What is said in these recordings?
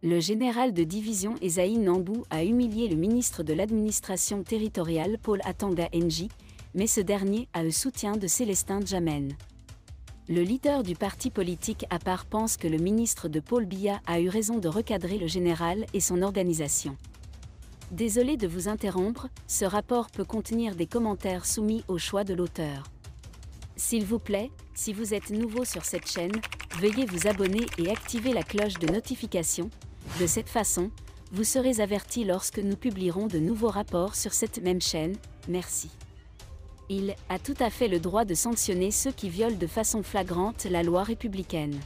Le général de division Esaïe Nambou a humilié le ministre de l'administration territoriale Paul Atanga Nji, mais ce dernier a le soutien de Célestin Djamène. Le leader du parti politique à part pense que le ministre de Paul Biya a eu raison de recadrer le général et son organisation. Désolé de vous interrompre, ce rapport peut contenir des commentaires soumis au choix de l'auteur. S'il vous plaît, si vous êtes nouveau sur cette chaîne, veuillez vous abonner et activer la cloche de notification. De cette façon, vous serez averti lorsque nous publierons de nouveaux rapports sur cette même chaîne. Merci. Il a tout à fait le droit de sanctionner ceux qui violent de façon flagrante la loi républicaine.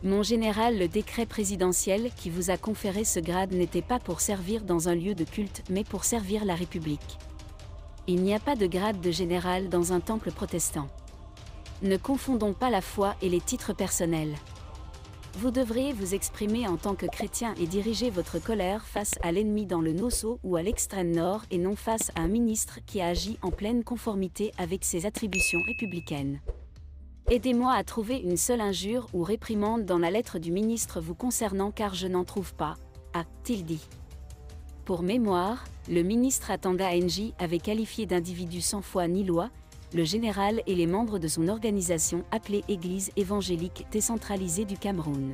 Mon général, le décret présidentiel qui vous a conféré ce grade n'était pas pour servir dans un lieu de culte, mais pour servir la République. Il n'y a pas de grade de général dans un temple protestant. Ne confondons pas la foi et les titres personnels. Vous devriez vous exprimer en tant que chrétien et diriger votre colère face à l'ennemi dans le Nosso ou à l'extrême nord et non face à un ministre qui a agi en pleine conformité avec ses attributions républicaines. Aidez-moi à trouver une seule injure ou réprimande dans la lettre du ministre vous concernant car je n'en trouve pas, a-t-il dit. Pour mémoire, le ministre Atanga Nji avait qualifié d'individu sans foi ni loi, le général et les membres de son organisation appelée Église évangélique décentralisée du Cameroun.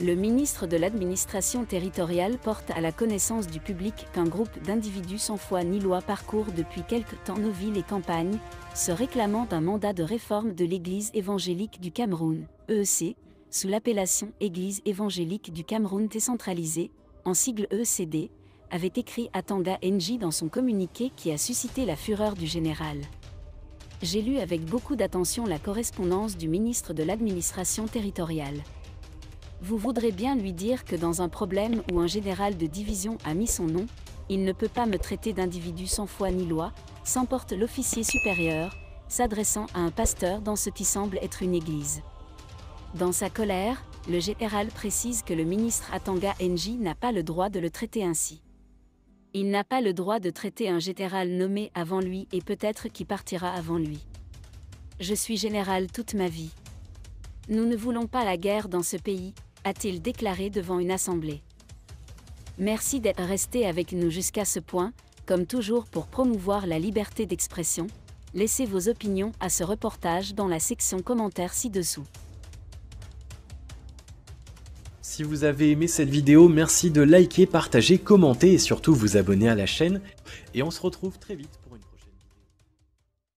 Le ministre de l'administration territoriale porte à la connaissance du public qu'un groupe d'individus sans foi ni loi parcourt depuis quelque temps nos villes et campagnes, se réclamant d'un mandat de réforme de l'Église évangélique du Cameroun, EEC, sous l'appellation Église évangélique du Cameroun décentralisée, en sigle EECD, avait écrit Atanga Nji dans son communiqué qui a suscité la fureur du général. J'ai lu avec beaucoup d'attention la correspondance du ministre de l'administration territoriale. Vous voudrez bien lui dire que dans un problème où un général de division a mis son nom, il ne peut pas me traiter d'individu sans foi ni loi, s'emporte l'officier supérieur, s'adressant à un pasteur dans ce qui semble être une église. Dans sa colère, le général précise que le ministre Atanga Nji n'a pas le droit de le traiter ainsi. Il n'a pas le droit de traiter un général nommé avant lui et peut-être qui partira avant lui. Je suis général toute ma vie. Nous ne voulons pas la guerre dans ce pays, a-t-il déclaré devant une assemblée. Merci d'être resté avec nous jusqu'à ce point, comme toujours pour promouvoir la liberté d'expression. Laissez vos opinions à ce reportage dans la section commentaires ci-dessous. Si vous avez aimé cette vidéo, merci de liker, partager, commenter et surtout vous abonner à la chaîne. Et on se retrouve très vite pour une prochaine.